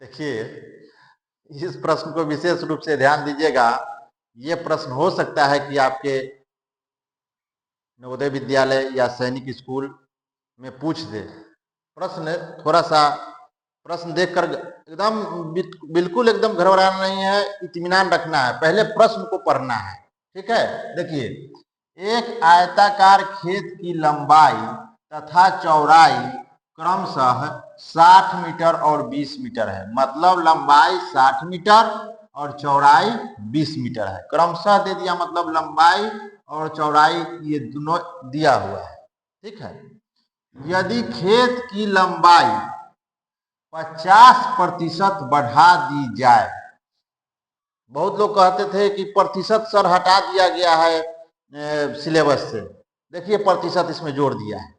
देखिए, इस प्रश्न को विशेष रूप से ध्यान दीजिएगा। ये प्रश्न हो सकता है कि आपके नवोदय विद्यालय या सैनिक स्कूल में पूछ दे। प्रश्न थोड़ा सा प्रश्न देखकर एकदम बिल्कुल एकदम घबराना नहीं है, इत्मीनान रखना है। पहले प्रश्न को पढ़ना है, ठीक है। देखिए, एक आयताकार खेत की लंबाई तथा चौड़ाई क्रमशः 60 मीटर और 20 मीटर है। मतलब लंबाई 60 मीटर और चौड़ाई 20 मीटर है। क्रमशः दे दिया, मतलब लंबाई और चौड़ाई ये दोनों दिया हुआ है, ठीक है। यदि खेत की लंबाई 50% बढ़ा दी जाए, बहुत लोग कहते थे कि प्रतिशत सर हटा दिया गया है सिलेबस से। देखिए, प्रतिशत इसमें जोड़ दिया है,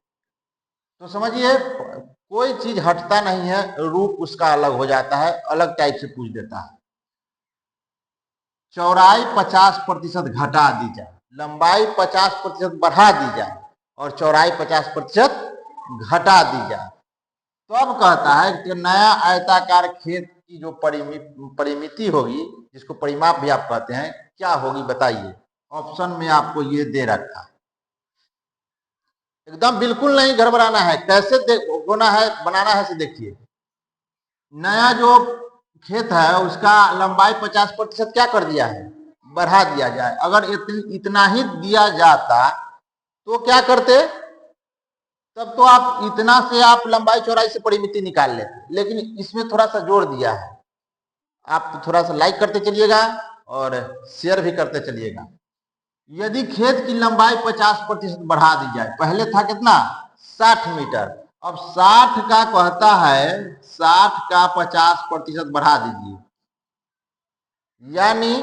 तो समझिए कोई चीज हटता नहीं है, रूप उसका अलग हो जाता है, अलग टाइप से पूछ देता है। चौड़ाई 50% घटा दी जाए, लंबाई 50% बढ़ा दी जाए और चौड़ाई 50% घटा दी जाए, तो अब कहता है कि नया आयताकार खेत की जो परिमिति होगी, जिसको परिमाप भी आप कहते हैं, क्या होगी बताइए। ऑप्शन में आपको ये दे रखा है। एकदम बिल्कुल नहीं घबराना है। कैसे होना है, बनाना है, से देखिए। नया जो खेत है उसका लंबाई 50% क्या कर दिया है, बढ़ा दिया जाए। अगर इतना ही दिया जाता तो क्या करते, तब तो आप इतना से आप लंबाई चौड़ाई से परिमिति निकाल लेते, लेकिन इसमें थोड़ा सा जोड़ दिया है। आप थोड़ा सा लाइक करते चलिएगा और शेयर भी करते चलिएगा। यदि खेत की लंबाई 50% बढ़ा दी जाए, पहले था कितना 60 मीटर, अब 60 का कहता है 60 का 50% बढ़ा दीजिए, यानी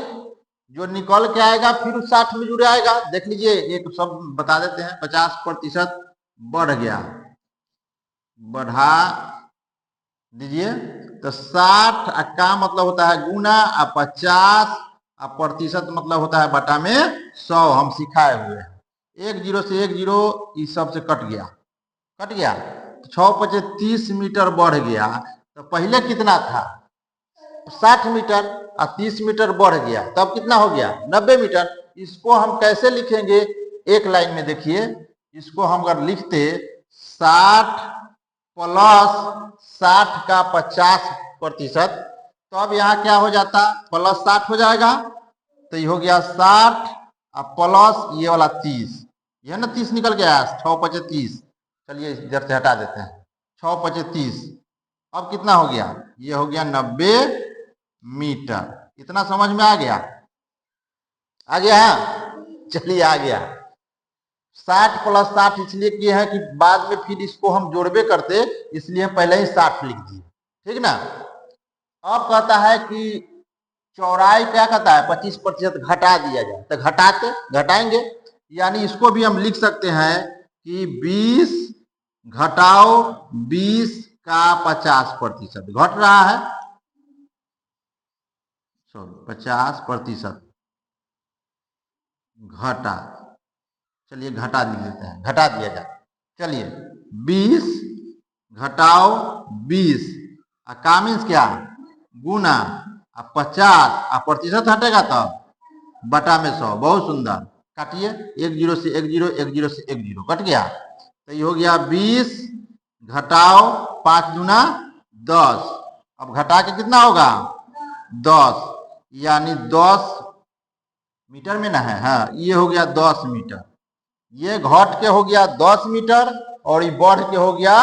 जो निकल के आएगा फिर 60 में जुड़ आएगा। देख लीजिए, एक सब बता देते हैं। 50% बढ़ गया, बढ़ा दीजिए, तो 60 का मतलब होता है गुना, और 50 प्रतिशत मतलब होता है बटा में 100। हम सिखाए हुए हैं। 1 0 से 1 0 इस सब से कट गया, कट गया। 6 × 30 मीटर बढ़ गया। तो पहले कितना था 60 मीटर और 30 मीटर बढ़ गया, तब कितना हो गया 90 मीटर। इसको हम कैसे लिखेंगे, एक लाइन में देखिए। इसको हम अगर लिखते 60 प्लस 60 का 50%, तो अब यहाँ क्या हो जाता, प्लस 60 हो जाएगा। तो ये हो गया 60 और प्लस ये वाला 30, यह ना 30 निकल गया, 6 × 30। चलिए इधर से हटा देते हैं, 6 × 30। अब कितना हो गया, ये हो गया 90 मीटर। इतना समझ में आ गया, आ गया है। चलिए आ गया। 60 + 60 इसलिए किए हैं कि बाद में फिर इसको हम जोड़बे करते, इसलिए हम पहले ही 60 लिख दिए, ठीक ना। अब कहता है कि चौड़ाई क्या कहता है 25% घटा दिया जाए, तो घटाएंगे, यानी इसको भी हम लिख सकते हैं कि 20 घटाओ 20 का 50% घट रहा है, 50% घटा। चलिए घटा देते हैं, घटा दिया जाए। चलिए 20 घटाओ 20 का मीन्स क्या, गुना, 50 प्रतिशत हटेगा तब बटा में 100। बहुत सुंदर, काटिए। 1 0 से 1 0, 1 0 से 1 0 कट गया। तो ये हो गया 20 घटाओ 5 दूना 10। अब घटा के कितना होगा 10, यानी 10 मीटर में ना है, हाँ ये हो गया 10 मीटर। ये घट के हो गया 10 मीटर और ये बढ़ के हो गया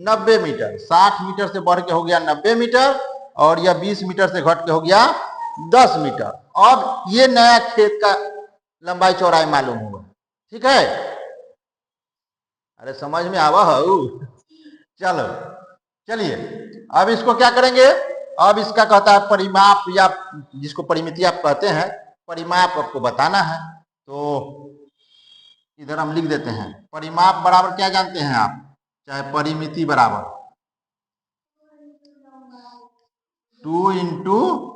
90 मीटर। 60 मीटर से बढ़ के हो गया 90 मीटर और यह 20 मीटर से घट के हो गया 10 मीटर। अब ये नया खेत का लंबाई चौड़ाई मालूम हुआ, ठीक है। अरे समझ में आवा हो। चलो चलिए, अब इसको क्या करेंगे। अब इसका कहता है परिमाप, या जिसको परिमिति आप कहते हैं, परिमाप आपको बताना है। तो इधर हम लिख देते हैं, परिमाप बराबर क्या जानते हैं आप, चाहे परिमिति बराबर 2 ×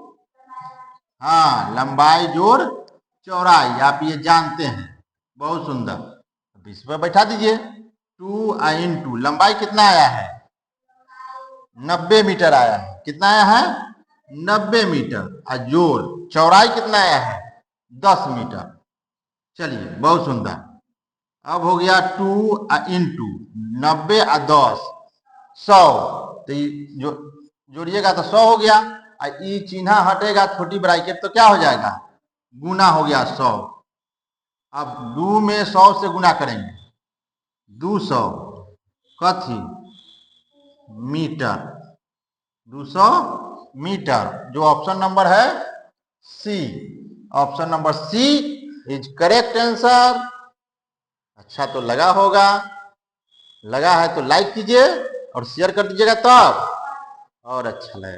हाँ लंबाई जोड़ चौड़ाई, आप ये जानते हैं। बहुत सुंदर। अब इस पर बैठा दीजिए, 2 × लंबाई कितना आया है 90 मीटर आया है। कितना आया है 90 मीटर। और जोड़ चौड़ाई कितना आया है 10 मीटर। चलिए बहुत सुंदर। अब हो गया 2 इंटू 90 और 10 100। तो जो जोड़िएगा तो 100 हो गया। और ई चिन्ह हटेगा छोटी ब्रैकेट तो क्या हो जाएगा गुना हो गया 100। अब 2 में 100 से गुना करेंगे 200 कथी मीटर 200 मीटर। जो ऑप्शन नंबर है C, option number C is correct answer. अच्छा तो लगा होगा, लगा है तो लाइक कीजिए और शेयर कर दीजिएगा तब और अच्छा लगेगा।